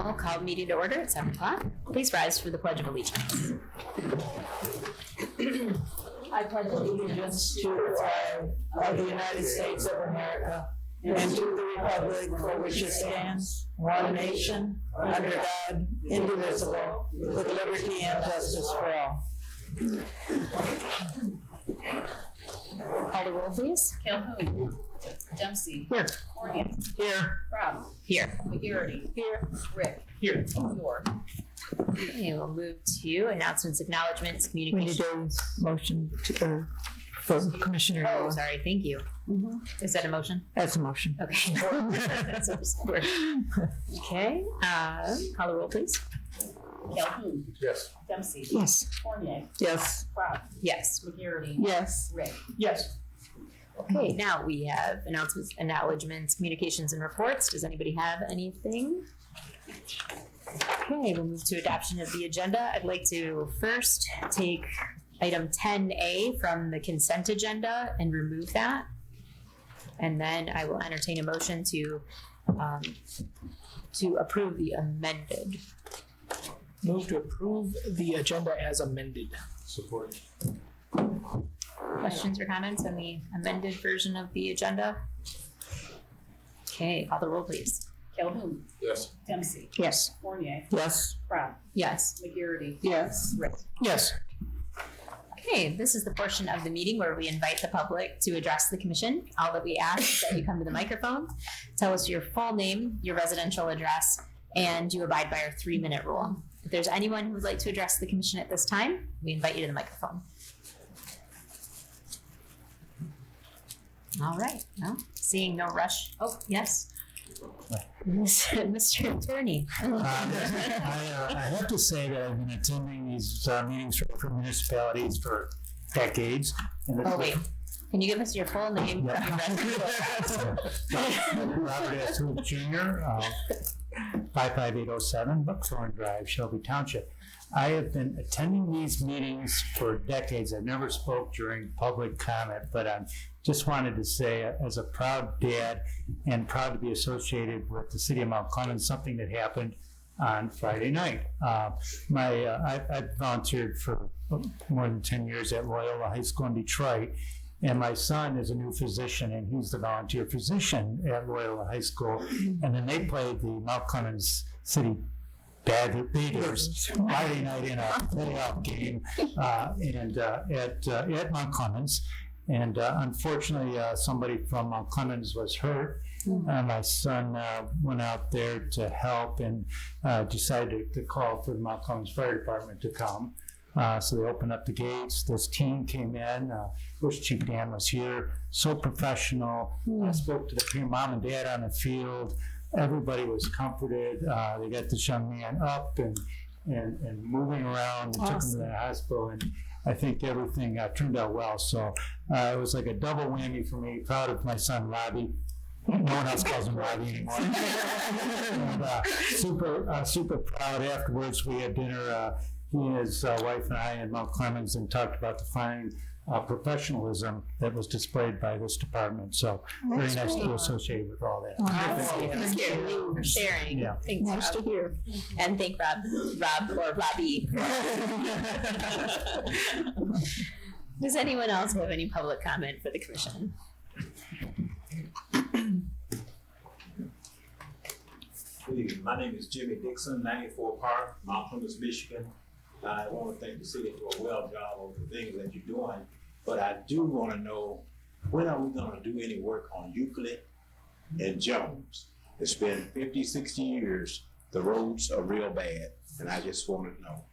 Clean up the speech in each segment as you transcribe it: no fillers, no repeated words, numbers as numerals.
will call the meeting to order at 7 o'clock. Please rise for the Pledge of Allegiance. I pledge allegiance to the flag of the United States of America and to the republic for which it stands, one nation, under God, indivisible, with liberty and justice for all. Call the roll, please. Calhoun. Dempsey. Here. Cornelius. Here. Rob. Here. McGarity. Here. Rick. Here. York. Okay, we'll move to announcements, acknowledgments, We need communications. a motion to, for Commissioner. Oh, sorry, thank you. Is that a motion? That's a motion. Okay. Okay, call the roll, please. Calhoun. Yes. Dempsey. Yes. Cornelius. Yes. Rob. Yes. McGarity. Yes. Rick. Yes. Okay, now we have announcements, acknowledgments, communications, and reports. Does anybody have anything? Okay, we'll move to adoption of the agenda. I'd like to first take item 10A from the consent agenda and remove that. And then I will entertain a motion to approve the amended. Move to approve the agenda as amended. Support. Questions or comments on the amended version of the agenda? Okay, call the roll, please. Calhoun. Yes. Dempsey. Yes. Cornelius. Yes. Rob. Yes. McGarity. Yes. Rick. Yes. Okay, this is the portion of the meeting where we invite the public to address the commission. All that we ask is that you come to the microphone, tell us your full name, your residential address, and you abide by our 3-minute rule. If there's anyone who would like to address the commission at this time, we invite you to the microphone. All right, no, seeing no rush. Oh, yes. Mr. Attorney. I have to say that I've been attending these meetings for municipalities for decades. And Oh, wait. Can you give us your full name? Yeah. Robert S. Hoop Jr., 55807 Buckthorn Drive, Shelby Township. I have been attending these meetings for decades. I've never spoke during public comment, but I just wanted to say, as a proud dad and proud to be associated with the city of Mount Clemens, something that happened on Friday night. I've volunteered for more than 10 years at Loyola High School in Detroit, and my son is a new physician, and he's the volunteer physician at Loyola High School. And then they played the Mount Clemens City Badgers Friday night in a playoff game at Mount Clemens. And unfortunately, somebody from Mount Clemens was hurt. My son went out there to help and decided to call for the Mount Clemens Fire Department to come. So they opened up the gates. This team came in. Bush Chief Dan was here. So professional. I spoke to the mom and dad on the field. Everybody was comforted. They got this young man up and moving around and took him to the hospital. And I think everything turned out well. So it was like a double whammy for me. Proud of my son, Robbie. No one else calls him Robbie anymore. And, super proud. Afterwards, we had dinner. He and his wife and I in Mount Clemens and talked about the fine professionalism that was displayed by this department. So very nice to be associated with all that. Thank you for sharing. Yeah. Thanks, Nice to Rob. hear. And thank Rob or Robbie. Does anyone else have any public comment for the commission? Good evening. My name is Jimmy Dixon, 94 Park, Mount Clemens, Michigan. I want to thank the city for a well job of the things that you're doing, but I do want to know, when are we going to do any work on Euclid and Jones? It's been 50, 60 years. The roads are real bad, and I just want to know.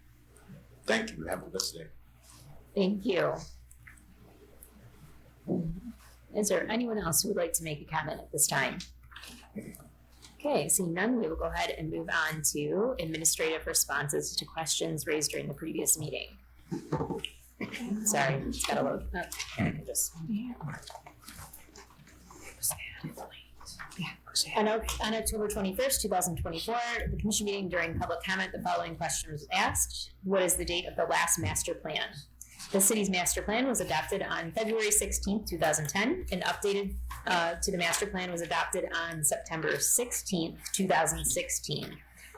Thank you. Have a blessed day. Thank you. Is there anyone else who would like to make a comment at this time? Okay, seeing none, we will go ahead and move on to administrative responses to questions raised during the previous meeting. Sorry, it's got to load up. On October 21st, 2024, the commission meeting during public comment, the following question was asked. What is the date of the last master plan? The city's master plan was adopted on February 16th, 2010, and updated to the master plan was adopted on September 16th, 2016.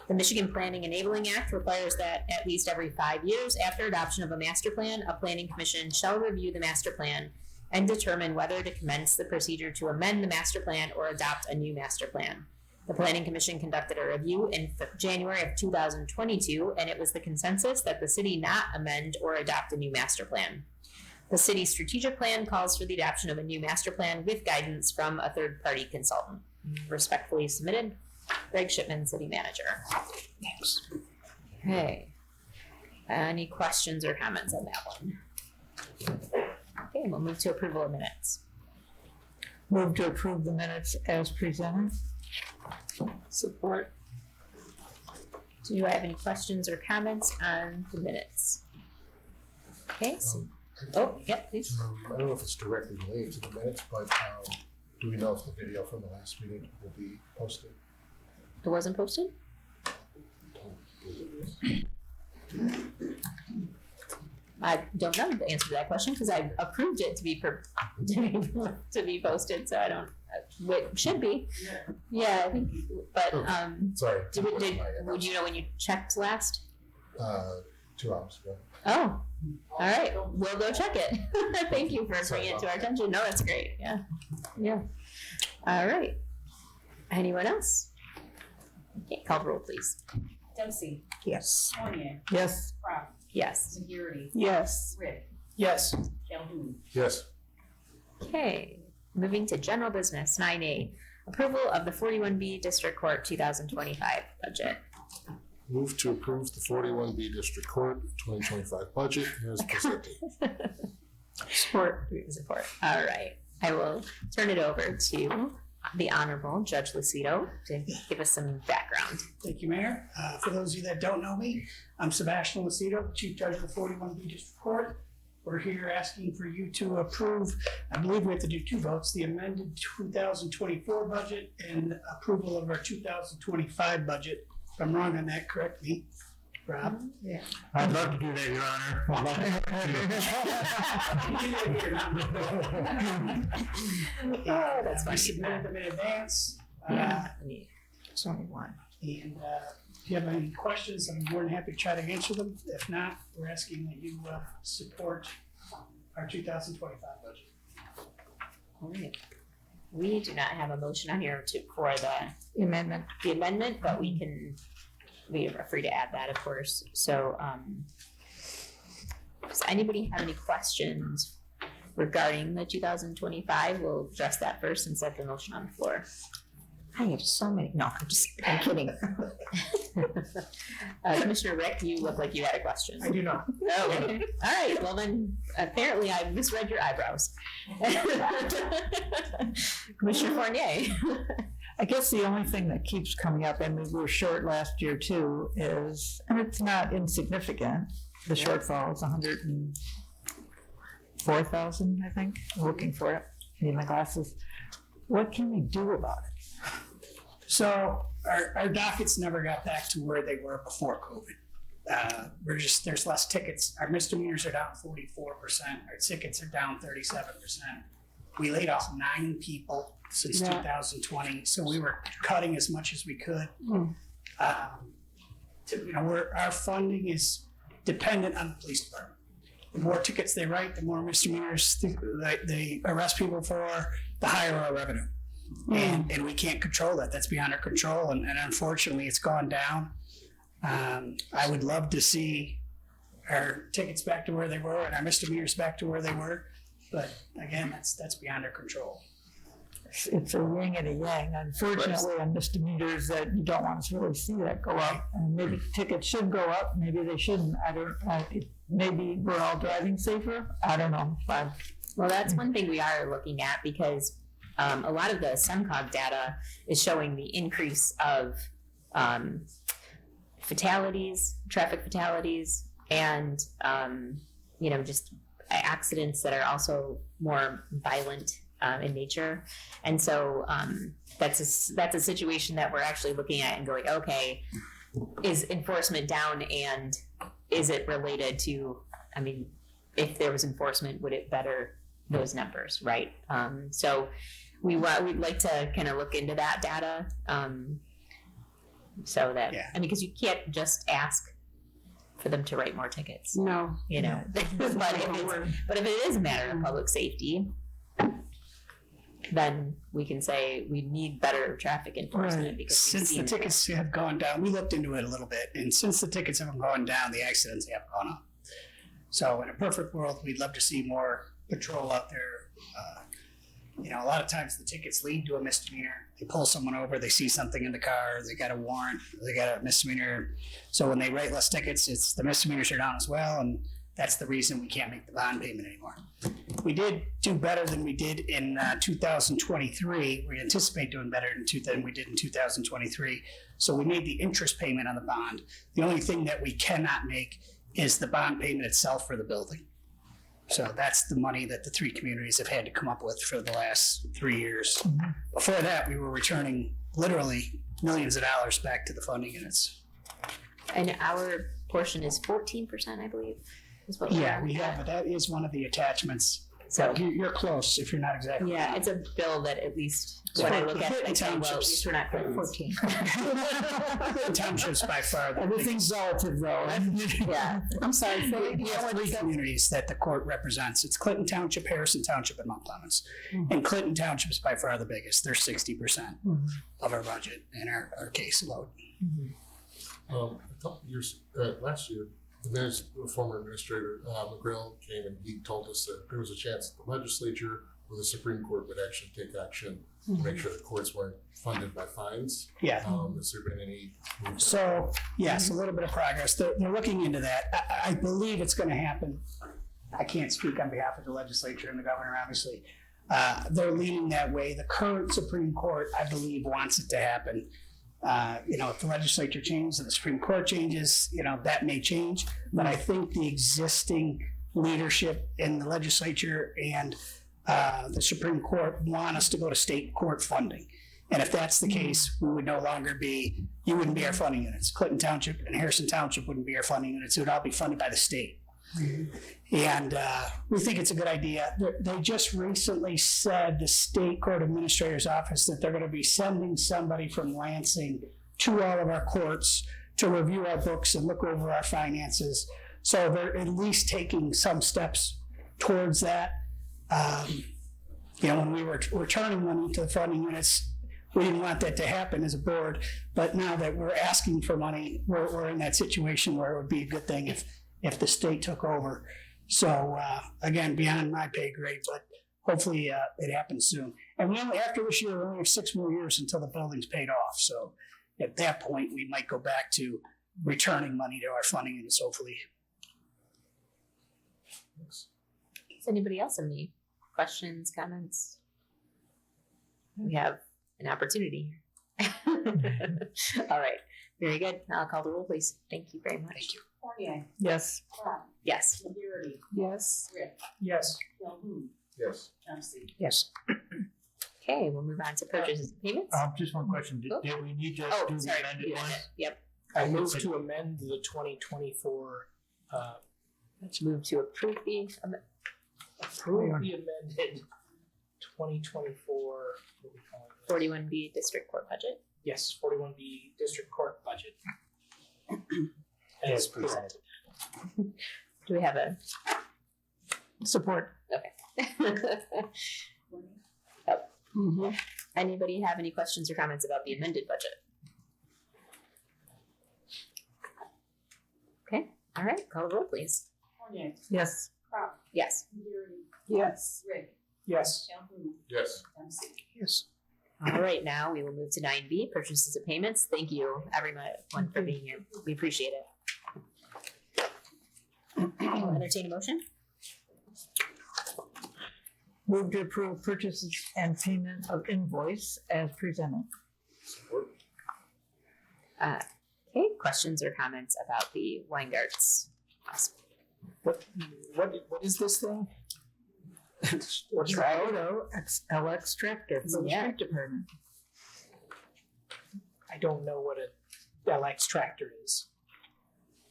The Michigan Planning Enabling Act requires that at least every 5 years after adoption of a master plan, a planning commission shall review the master plan and determine whether to commence the procedure to amend the master plan or adopt a new master plan. The Planning Commission conducted a review in January of 2022, and it was the consensus that the city not amend or adopt a new master plan. The city's strategic plan calls for the adoption of a new master plan with guidance from a third-party consultant. Respectfully submitted, Greg Shipman, City Manager. Thanks. Okay. Any questions or comments on that one? Okay, we'll move to approval of minutes. Move to approve the minutes as presented. Support. Do I have any questions or comments on the minutes? Okay, so, yep, please. I don't know if it's directly related to the minutes, but do we know if the video from the last meeting will be posted? It wasn't posted? I don't know the answer to that question because I approved it to be posted, so I don't. It should be. Yeah, I think. But Sorry. would you know when you checked last? 2 hours ago. Oh, all right. We'll go check it. Thank you for bringing it to our attention. No, that's great. Yeah. Yeah. All right. Anyone else? Okay, call the roll, please. Dempsey, Yes. Fournier, Yes. Croft, Yes. McGarity, Yes. Rick, Yes. Calhoun. Yes. Okay, moving to general business, 9A, approval of the 41B District Court 2025 budget. Move to approve the 41B District Court 2025 budget as presented. Support. All right, I will turn it over to the Honorable Judge Lucido to give us some background. Thank you, Mayor. For those of you that don't know me, I'm Sebastian Lucido, Chief Judge of the 41B District Court. We're here asking for you to approve, I believe we have to do 2 votes, the amended 2024 budget and approval of our 2025 budget. If I'm wrong on that, correct me, Rob. Yeah. I'd love to do that, Your Honor. I'd love Oh, that's We funny. submitted them in advance. It's only one. And if you have any questions, I'm more than happy to try to answer them. If not, we're asking that you support our 2025 budget. All right. We do not have a motion on here for the Amendment. amendment, but we are free to add that, of course. So, does anybody have any questions regarding the 2025? We'll address that first and set the motion on the floor. I have so many. No, I'm kidding. Commissioner Rick, you look like you had a question. I do not. Oh, okay. All right. Well, then apparently I misread your eyebrows. Commissioner Fournier. I guess the only thing that keeps coming up, and we were short last year too, is, and it's not insignificant, the shortfall is 104,000, I think. I'm looking for it. I need my glasses. What can we do about it? So our dockets never got back to where they were before COVID. There's less tickets. Our misdemeanors are down 44%. Our tickets are down 37%. We laid off 9 people since 2020. So we were cutting as much as we could. Our funding is dependent on the police department. The more tickets they write, the more misdemeanors they arrest people for, the higher our revenue. And we can't control that. That's beyond our control. And unfortunately, it's gone down. I would love to see our tickets back to where they were and our misdemeanors back to where they were. But again, that's beyond our control. It's a yin and a yang. Unfortunately, on misdemeanors that you don't want to really see that go up. And maybe tickets should go up, maybe they shouldn't. I don't, maybe we're all driving safer. I don't know. Well, that's one thing we are looking at because a lot of the SEMCOG data is showing the increase of fatalities, traffic fatalities, and just accidents that are also more violent in nature. And so that's a situation that we're actually looking at and going, okay, is enforcement down, and is it related to? I mean, if there was enforcement, would it better those numbers, right? So we'd like to kind of look into that data. So that, Yeah. I mean, because you can't just ask for them to write more tickets, No. you know. but if it is a matter of public safety, then we can say we need better traffic enforcement because we've Since the seen tickets have gone down, we looked into it a little bit, and since the tickets haven't gone down, the accidents have gone up. So in a perfect world, we'd love to see more patrol out there. You know, a lot of times the tickets lead to a misdemeanor. They pull someone over, they see something in the car, they got a warrant, they got a misdemeanor. So when they write less tickets, it's the misdemeanors are down as well, and that's the reason we can't make the bond payment anymore. We did do better than we did in 2023. We anticipate doing better than we did in 2023. So we made the interest payment on the bond. The only thing that we cannot make is the bond payment itself for the building. So that's the money that the three communities have had to come up with for the last 3 years. Before that, we were returning literally millions of dollars back to the funding units. And our portion is 14%, I believe, is what Yeah, we have, but that is one of the attachments. So You're close if you're not exactly. yeah, it's a bill that at least when I look at it, I say, well, at least we're not quite 14. The township's by far the Everything's relative though. Yeah. I'm sorry, Philly. We have three communities that the court represents. It's Clinton Township, Harrison Township, and Mount Clemens. And Clinton Township is by far the biggest. They're 60% of our budget and our caseload. A couple years, last year, the former administrator, McGrail, came and he told us that there was a chance that the legislature or the Supreme Court would actually take action to make sure the courts weren't funded by fines. Yeah. Has there been any movement? So, yes, a little bit of progress. They're looking into that. I believe it's going to happen. I can't speak on behalf of the legislature and the governor, obviously. They're leaning that way. The current Supreme Court, I believe, wants it to happen. If the legislature changes and the Supreme Court changes, that may change. But I think the existing leadership in the legislature and the Supreme Court want us to go to state court funding. And if that's the case, we would no longer you wouldn't be our funding units. Clinton Township and Harrison Township wouldn't be our funding units. It would all be funded by the state. And we think it's a good idea. They just recently said, the state court administrator's office, that they're going to be sending somebody from Lansing to all of our courts to review our books and look over our finances. So they're at least taking some steps towards that. When we were returning money to the funding units, we didn't want that to happen as a board. But now that we're asking for money, we're in that situation where it would be a good thing if the state took over. So again, beyond my pay grade, but hopefully it happens soon. And after this year, we only have 6 more years until the building's paid off. So at that point, we might go back to returning money to our funding units, hopefully. Does anybody else have any questions, comments? We have an opportunity here. All right, very good. I'll call the roll, please. Thank you very much. Thank you. Fournier. Yes. Crop. Yes. Security. Yes. Rick. Yes. Calhoun. Yes. Dempsey. Yes. Okay, we'll move on to purchases and payments. Just one question. Did we need to Oh, do the sorry. amended one? Yep. I move to amend the 2024, Let's move to approve the approve the amended 2024, what we call it? 41B district court budget. Yes, 41B district court budget. As presented. Do we have a Support. Anybody have any questions or comments about the amended budget? Okay, all right, call the roll, please. Fournier. Yes. Crop. Yes. Security. Yes. Rick. Yes. Calhoun. Yes. Dempsey. Yes. All right, now we will move to 9B, purchases and payments. Thank you, everyone, for being here. We appreciate it. I'll entertain a motion. Move to approve purchases and payment of invoice as presented. Support. Okay, questions or comments about the Weingarts? What is this thing? What's that? Photo LX tractor for the Yeah. street department. I don't know what a LX tractor is.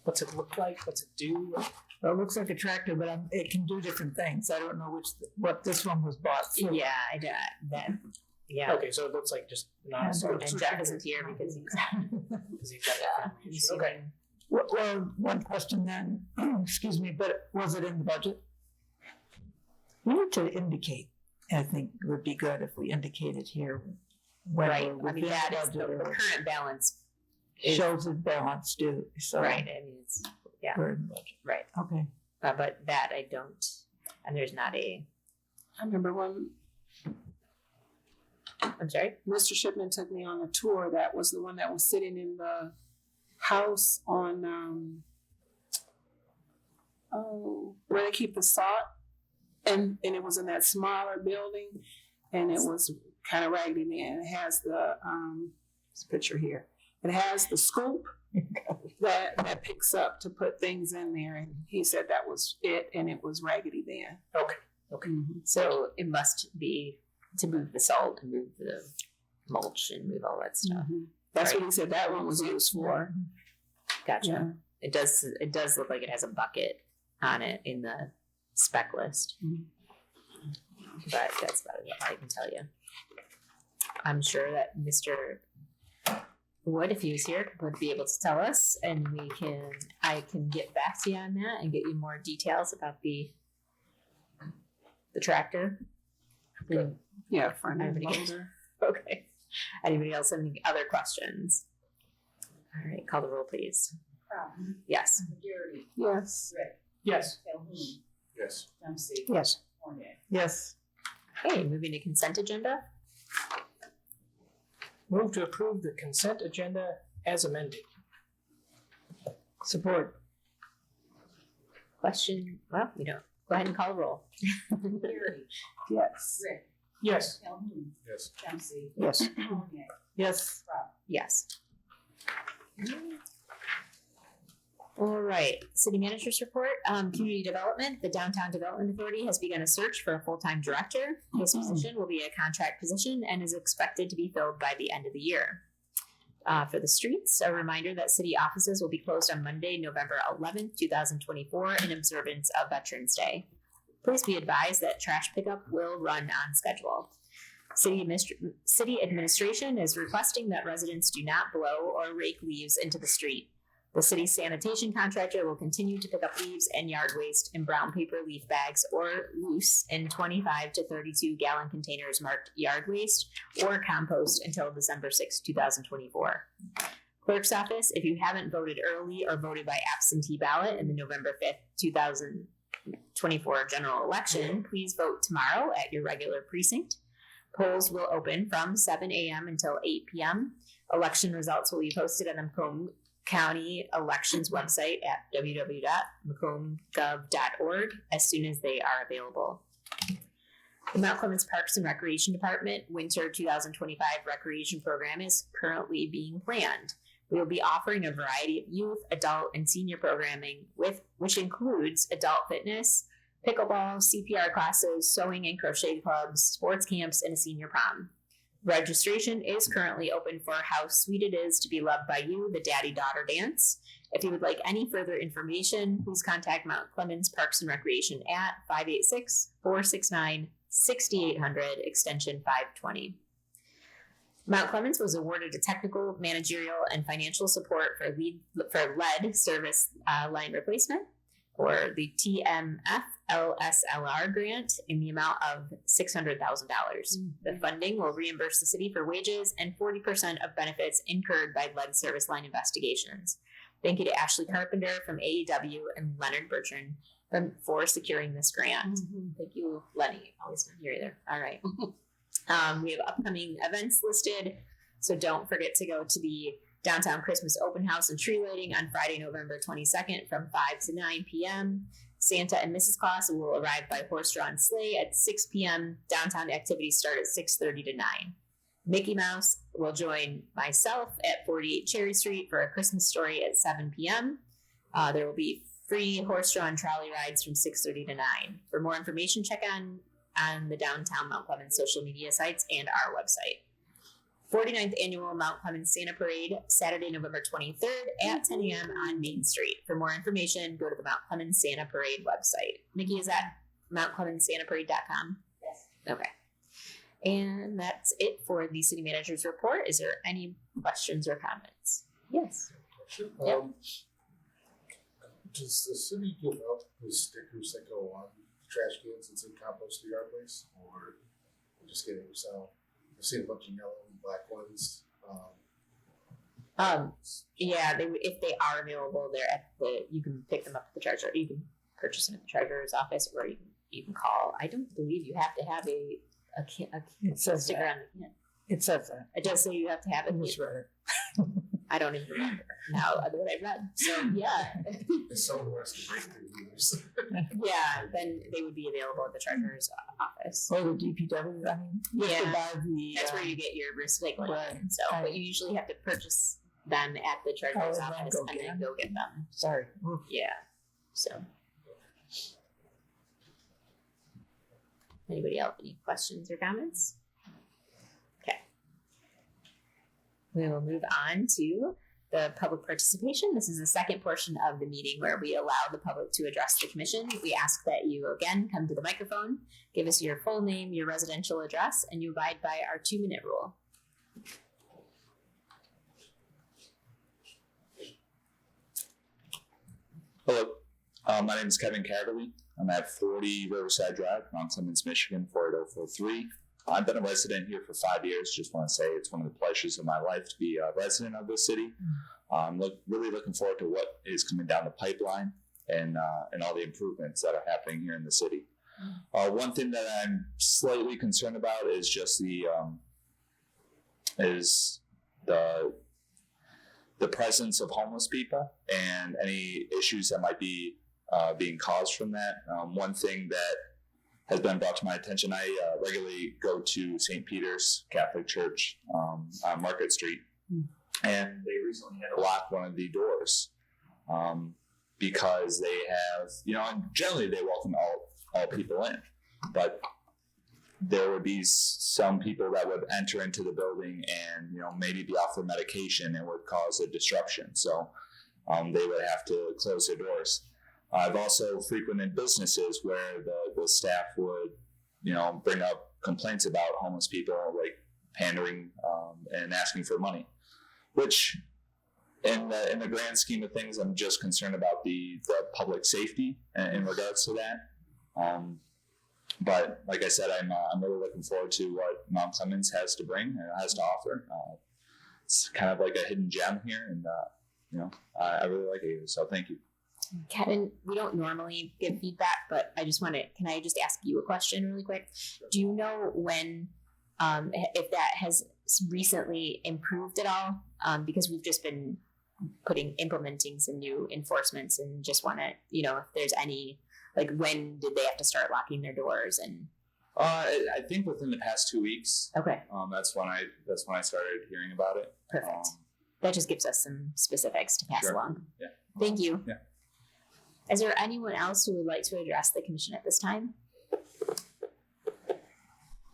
What's it look like? What's it do? Well, it looks like a tractor, but it can do different things. I don't know what this one was bought for. Yeah, I Yeah. Okay, so it looks like just not. And Jeff isn't here because he's Because he's got that family issue. Okay. Well, one question then, excuse me, but was it in the budget? We need to indicate, I think it would be good if we indicated here. whether right. I mean, within that is the budget or current balance. Is, shows the balance due, so. right. I mean, it's We're in the budget. right. Okay. But that I don't, and there's not a. I remember when I'm sorry. Mr. Shipman took me on a tour. That was the one that was sitting in the house on where they keep the salt, and it was in that smaller building, and it was kind of raggedy man. It has the this picture here. It has the scoop that picks up to put things in there, and he said that was it, and it was raggedy man. Okay. Okay. Mm-hmm. So it must be to move the salt and move the mulch and move all that stuff. Mm-hmm. That's Right. what he said that one was used for. Gotcha. Yeah. It does look like it has a bucket on it in the spec list. Mhm. But that's about it I can tell you. I'm sure that Mr. Wood, if he was here, would be able to tell us, and I can get back to you on that and get you more details about the tractor. Good. Yeah, front end Everybody loader. Okay. Anybody else have any other questions? All right, call the roll, please. Crum, Yes. McGarity, Yes. Rick, Yes. Calhoun, Yes. Dempsey, Yes. Fournier. Yes. Okay, moving to consent agenda. Move to approve the consent agenda as amended. Support. Question, well, we don't. Go ahead and call the roll. McGarity, Yes. Rick, Yes. Calhoun, Yes. Dempsey, Yes. Fournier. Yes. Yes. All right, city manager's report. Community development, the Downtown Development Authority has begun a search for a full-time director. This position will be a contract position and is expected to be filled by the end of the year. For the streets, a reminder that city offices will be closed on Monday, November 11th, 2024 in observance of Veterans Day. Please be advised that trash pickup will run on schedule. City administration is requesting that residents do not blow or rake leaves into the street. The city's sanitation contractor will continue to pick up leaves and yard waste in brown paper leaf bags or loose in 25 to 32 gallon containers marked yard waste or compost until December 6, 2024. Clerk's office, if you haven't voted early or voted by absentee ballot in the November 5th, 2024 general election, please vote tomorrow at your regular precinct. Polls will open from 7 a.m. until 8 p.m. Election results will be posted on the Macomb County Elections website at www.macombgov.org as soon as they are available. The Mount Clemens Parks and Recreation Department Winter 2025 Recreation Program is currently being planned. We will be offering a variety of youth, adult, and senior programming, which includes adult fitness, pickleball, CPR classes, sewing and crochet clubs, sports camps, and a senior prom. Registration is currently open for How Sweet It Is to Be Loved by You, the Daddy-Daughter Dance. If you would like any further information, please contact Mount Clemens Parks and Recreation at 586-469-6800, extension 520. Mount Clemens was awarded a technical, managerial, and financial support for lead service line replacement, or the TMF-LSLR grant, in the amount of $600,000. The funding will reimburse the city for wages and 40% of benefits incurred by lead service line investigations. Thank you to Ashley Carpenter from AEW and Leonard Bertrand for securing this grant. Thank you, Lenny. Always here either. All right. We have upcoming events listed, so don't forget to go to the Downtown Christmas Open House and Tree Lighting on Friday, November 22nd from 5 to 9 p.m. Santa and Mrs. Claus will arrive by horse-drawn sleigh at 6 p.m. Downtown activities start at 6:30 to 9. Mickey Mouse will join myself at 48 Cherry Street for a Christmas story at 7 p.m. There will be free horse-drawn trolley rides from 6:30 to 9. For more information, check on the Downtown Mount Clemens social media sites and our website. 49th Annual Mount Clemens Santa Parade, Saturday, November 23rd at 10 a.m. on Main Street. For more information, go to the Mount Clemens Santa Parade website. Nikki, is that mountclemenssantaparade.com? Yes. Okay. And that's it for the city manager's report. Is there any questions or comments? Yes. Yep. Does the city give out the stickers that go on trash cans and say compost the yard waste, or you just get it yourself? I've seen a bunch of yellow and black ones. Yeah, if they are available, they're at you can pick them up at the treasurer. You can purchase them at the treasurer's office, or you can call. I don't believe you have to have a It says sticker that. on the can. It says that. It does say you have to have it. I just read it. I don't even remember now what I read. So yeah, If someone wants to break their rules. yeah, then they would be available at the treasurer's office. Or the DPW, I mean. you have to Yeah. buy the, That's where you get your recycling. Right. So, but you usually have to purchase them at the treasurer's Oh, and then office go and get then them. go get them. sorry. Yeah. So, anybody else any questions or comments? Okay. We will move on to the public participation. This is the second portion of the meeting where we allow the public to address the commission. We ask that you again come to the microphone, give us your full name, your residential address, and you abide by our 2-minute rule. Hello, my name is Kevin Catterley. I'm at 40 Riverside Drive, Mount Clemens, Michigan, 48043. I've been a resident here for 5 years. Just want to say it's one of the pleasures of my life to be a resident of this city. I'm really looking forward to what is coming down the pipeline and all the improvements that are happening here in the city. One thing that I'm slightly concerned about is just the presence of homeless people and any issues that might be being caused from that. One thing that has been brought to my attention, I regularly go to St. Peter's Catholic Church on Market Street, and they recently had to lock one of the doors because they have, and generally they welcome all people in, but there would be some people that would enter into the building and, maybe be off their medication and would cause a disruption. So they would have to close their doors. I've also frequented businesses where the staff would, bring up complaints about homeless people, like pandering and asking for money, which in the grand scheme of things, I'm just concerned about the public safety in regards to that. But like I said, I'm really looking forward to what Mount Clemens has to bring and has to offer. It's kind of like a hidden gem here, and I really like it here. So thank you. Kevin, we don't normally give feedback, but can I just ask you a question really quick? Do you know when, if that has recently improved at all? Because we've just been implementing some new enforcements and just want to, if there's any, like when did they have to start locking their doors and? I think within the past 2 weeks. Okay. That's when I started hearing about it. Perfect. That just gives us some specifics to pass Sure. along. Yeah. Thank you. Yeah. Is there anyone else who would like to address the commission at this time?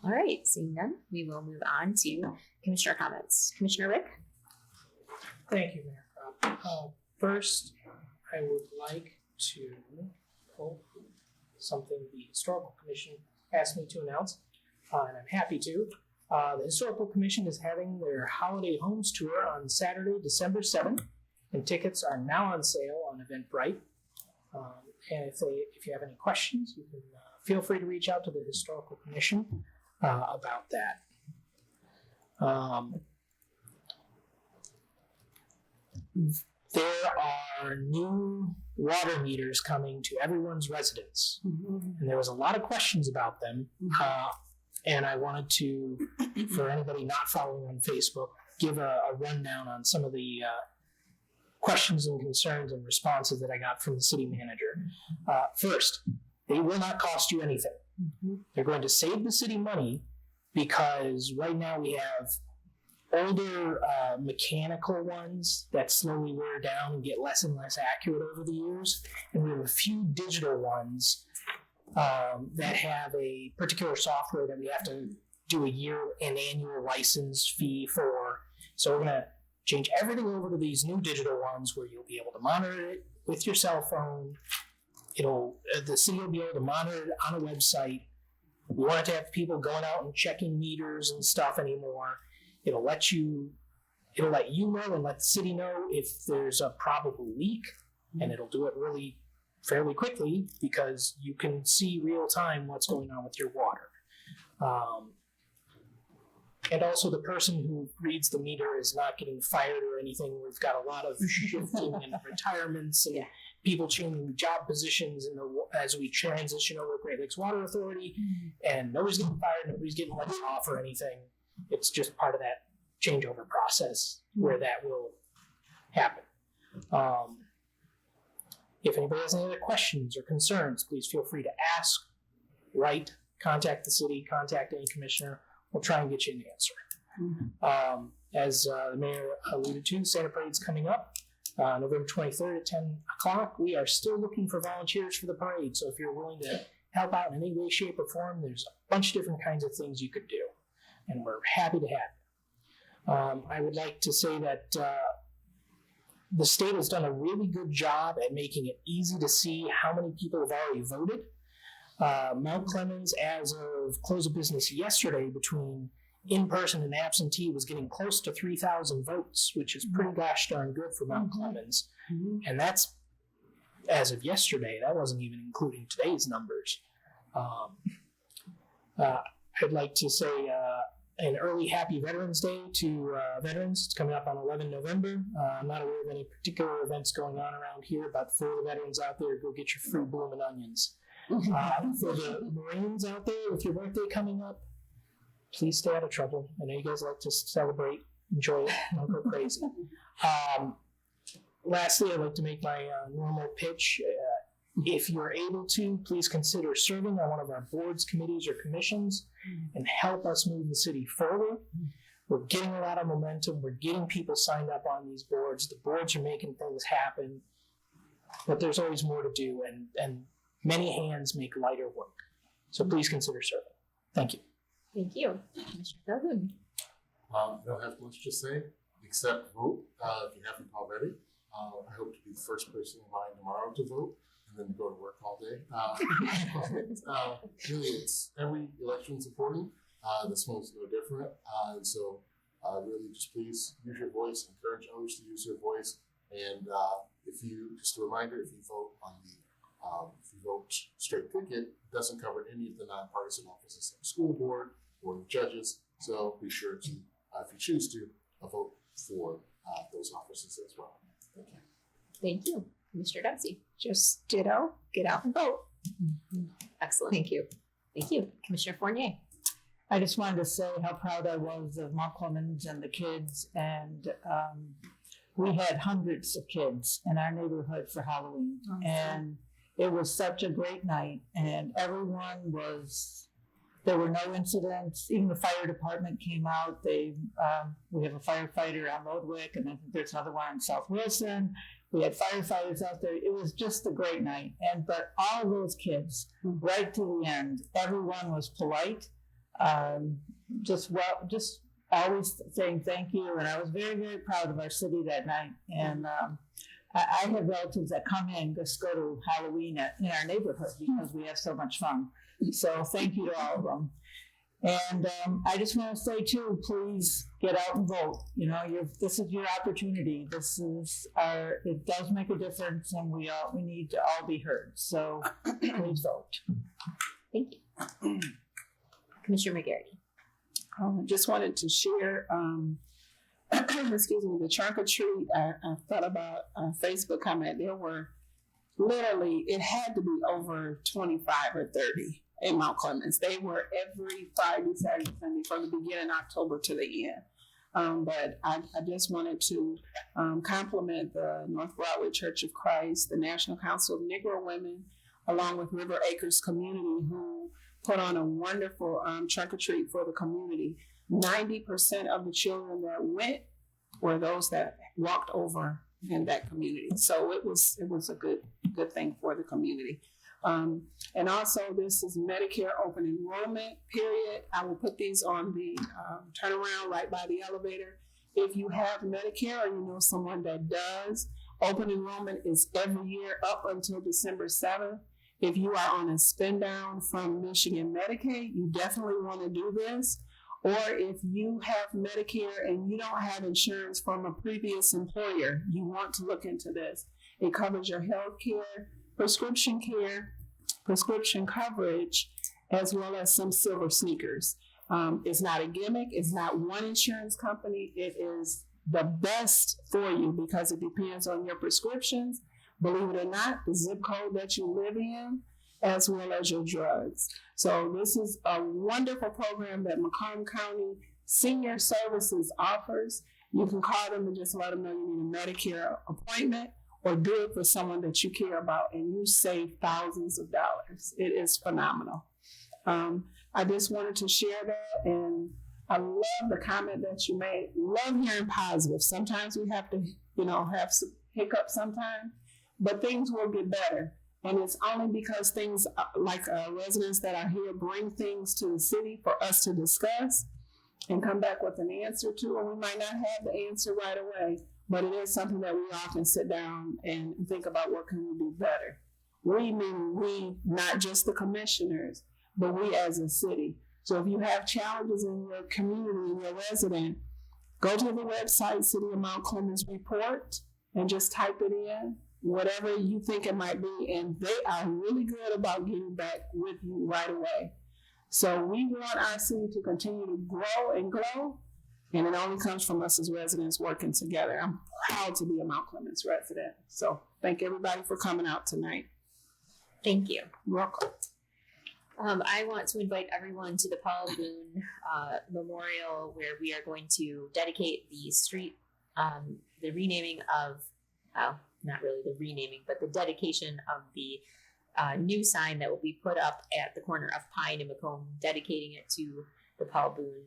All right, seeing none, we will move on to commissioner comments. Commissioner Rick? Thank you, Mayor. First, I would like to pull something the Historical Commission asked me to announce, and I'm happy to. The Historical Commission is having their Holiday Homes Tour on Saturday, December 7th, and tickets are now on sale on Eventbrite. And if you have any questions, you can feel free to reach out to the Historical Commission about that. There are new water meters coming to everyone's residence, and there was a lot of questions about them. And I wanted to, for anybody not following on Facebook, give a rundown on some of the questions and concerns and responses that I got from the city manager. First, they will not cost you anything. They're going to save the city money because right now we have older mechanical ones that slowly wear down and get less and less accurate over the years. And we have a few digital ones that have a particular software that we have to do an annual license fee for. So we're going to change everything over to these new digital ones where you'll be able to monitor it with your cell phone. The city will be able to monitor it on a website we want to have people going out and checking meters and stuff anymore. It'll let you know and let the city know if there's a probable leak, and it'll do it really fairly quickly because you can see real time what's going on with your water. And also the person who reads the meter is not getting fired or anything. We've got a lot of shifting and retirements and people changing job positions as we transition over to Great Lakes Water Authority, and nobody's getting fired, nobody's getting let off or anything. It's just part of that changeover process where that will happen. If anybody has any other questions or concerns, please feel free to ask, write, contact the city, contact any commissioner. We'll try and get you an answer. As the mayor alluded to, Santa Parade's coming up November 23rd at 10 o'clock. We are still looking for volunteers for the parade, so if you're willing to help out in any way, shape, or form, there's a bunch of different kinds of things you could do, and we're happy to have you. I would like to say that the state has done a really good job at making it easy to see how many people have already voted. Mount Clemens, as of close of business yesterday, between in-person and absentee, was getting close to 3,000 votes, which is pretty gosh darn good for Mount Clemens. And that's as of yesterday. That wasn't even including today's numbers. I'd like to say an early happy Veterans Day to veterans. It's coming up on 11 November. I'm not aware of any particular events going on around here, but for the veterans out there, go get your free blooming onions. For the Marines out there, with your birthday coming up, please stay out of trouble. I know you guys like to celebrate, enjoy it, don't go crazy. Lastly, I'd like to make my normal pitch. If you're able to, please consider serving on one of our boards, committees, or commissions and help us move the city forward. We're getting a lot of momentum. We're getting people signed up on these boards. The boards are making things happen, but there's always more to do, and many hands make lighter work. So please consider serving. Thank you. Thank you. Commissioner Calhoun. I don't have much to say except vote if you haven't already. I hope to be the first person in line tomorrow to vote and then go to work all day. Really, it's every election's important. This one's no different. And so really just please use your voice, encourage others to use their voice. And just a reminder, if you vote on if you vote straight ticket, it doesn't cover any of the nonpartisan offices like school board or the judges. So be sure to, if you choose to, vote for those offices as well. Thank you. Thank you. Mr. Dempsey. Just ditto, get out and vote. Excellent. Thank you. Thank you. Commissioner Fournier. I just wanted to say how proud I was of Mount Clemens and the kids, and we had hundreds of kids in our neighborhood for Halloween, and it was such a great night, and there were no incidents. Even the fire department came out. We have a firefighter on Lodwick, and I think there's another one on South Wilson. We had firefighters out there. It was just a great night. But all of those kids, right to the end, everyone was polite. Just always saying thank you. And I was very, very proud of our city that night. And I have relatives that come in just go to Halloween in our neighborhood because we have so much fun. So thank you to all of them. And I just want to say too, please get out and vote. This is your opportunity. It does make a difference, and we need to all be heard. So please vote. Thank you. Commissioner McGarity. Just wanted to share, excuse me, the trunk or treat. I thought about a Facebook comment. There were literally, it had to be over 25 or 30 in Mount Clemens. They were every Friday, Saturday, Sunday from the beginning of October to the end. But I just wanted to compliment the North Broadway Church of Christ, the National Council of Negro Women, along with River Acres Community, who put on a wonderful trunk or treat for the community. 90% of the children that went were those that walked over in that community. So it was a good thing for the community. And also, this is Medicare open enrollment period. I will put these on the turnaround right by the elevator. If you have Medicare or you know someone that does, open enrollment is every year up until December 7th. If you are on a spend down from Michigan Medicaid, you definitely want to do this. Or if you have Medicare and you don't have insurance from a previous employer, you want to look into this. It covers your health care, prescription coverage, as well as some silver sneakers. It's not a gimmick. It's not one insurance company. It is the best for you because it depends on your prescriptions. Believe it or not, the zip code that you live in, as well as your drugs. So this is a wonderful program that Macomb County Senior Services offers. You can call them and just let them know you need a Medicare appointment, or do it for someone that you care about, and you save thousands of dollars. It is phenomenal. I just wanted to share that, and I love the comment that you made. Love hearing positive. Sometimes we have to, have some hiccups sometimes, but things will get better. And it's only because things like residents that are here bring things to the city for us to discuss and come back with an answer to, and we might not have the answer right away, but it is something that we often sit down and think about what can we do better. We mean we, not just the commissioners, but we as a city. So if you have challenges in your community, in your resident, go to the website, City of Mount Clemens Report, and just type it in, whatever you think it might be, and they are really good about getting back with you right away. So we want our city to continue to grow and grow, and it only comes from us as residents working together. I'm proud to be a Mount Clemens resident. So thank everybody for coming out tonight. Thank you. You're welcome. I want to invite everyone to the Paul Boone Memorial, where we are going to dedicate the street, the renaming of, not really the renaming, but the dedication of the new sign that will be put up at the corner of Pine and Macomb, dedicating it to the Paul Boone,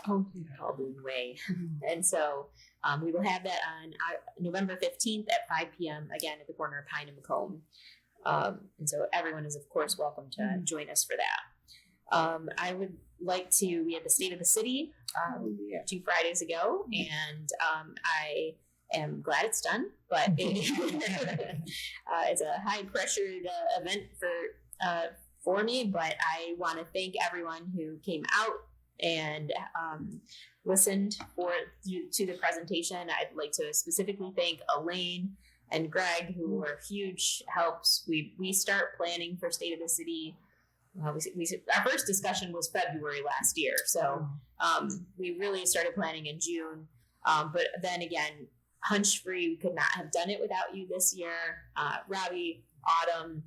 Paul Boone Way. And so we will have that on November 15th at 5 p.m. again at the corner of Pine and Macomb. And so everyone is, of course, welcome to join us for that. I would like to, we had the State of the City 2 Fridays ago, and I am glad it's done, but it's a high pressured event for me, but I want to thank everyone who came out and listened to the presentation. I'd like to specifically thank Elaine and Greg, who were huge helps. We start planning for State of the City. Our first discussion was February last year, so we really started planning in June. But then again, Hunch Free, we could not have done it without you this year. Robbie, Autumn,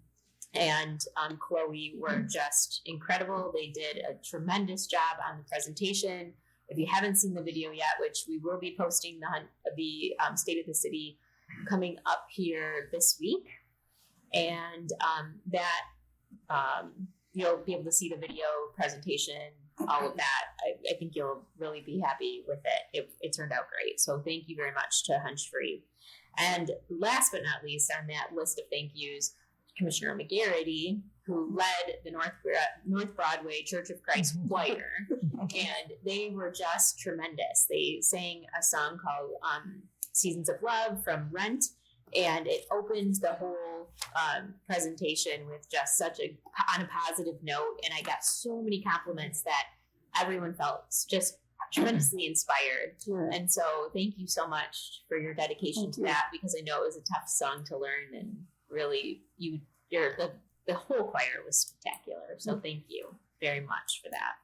and Chloe were just incredible. They did a tremendous job on the presentation. If you haven't seen the video yet, which we will be posting the State of the City coming up here this week, and you'll be able to see the video presentation, all of that. I think you'll really be happy with it. It turned out great. So thank you very much to Hunch Free. And last but not least on that list of thank yous, Commissioner McGarity, who led the North Broadway Church of Christ Choir, and they were just tremendous. They sang a song called Seasons of Love from Rent, and it opened the whole presentation with just on a positive note, and I got so many compliments that everyone felt just tremendously inspired. And so thank you so much for your dedication to that, because I know it was a tough song to learn, and really the whole choir was spectacular. So thank you very much for that.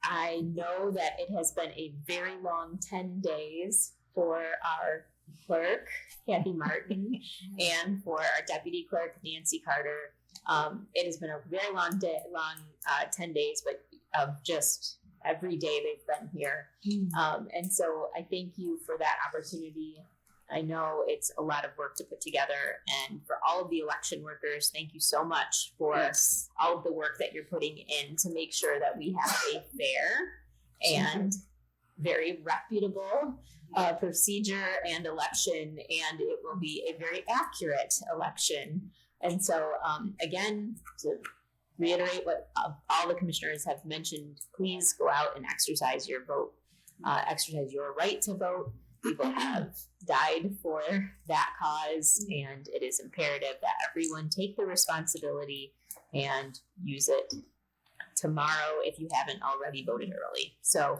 I know that it has been a very long 10 days for our clerk, Kathy Martin, and for our deputy clerk, Nancy Carter. It has been a very long 10 days, but of just every day they've been here. And so I thank you for that opportunity. I know it's a lot of work to put together, and for all of the election workers, thank you so much for all of the work that you're putting in to make sure that we have a fair and very reputable procedure and election, and it will be a very accurate election. And so, again, to reiterate what all the commissioners have mentioned, please go out and exercise your vote, exercise your right to vote. people have died for that cause, and it is imperative that everyone take the responsibility and use it tomorrow if you haven't already voted early. So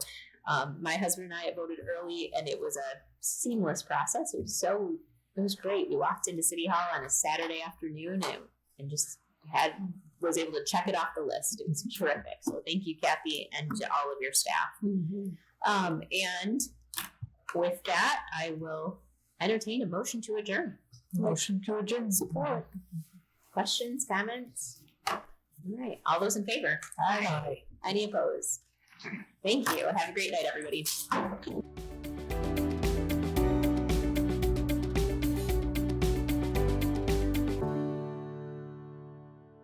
my husband and I had voted early, and it was a seamless process. It was great. We walked into City Hall on a Saturday afternoon and just was able to check it off the list. It was terrific. So thank you, Kathy, and to all of your staff. And with that, I will entertain a motion to adjourn. Motion to adjourn. Support. Questions, comments? All right. All those in favor? Aye. Any opposed? Thank you. Have a great night, everybody.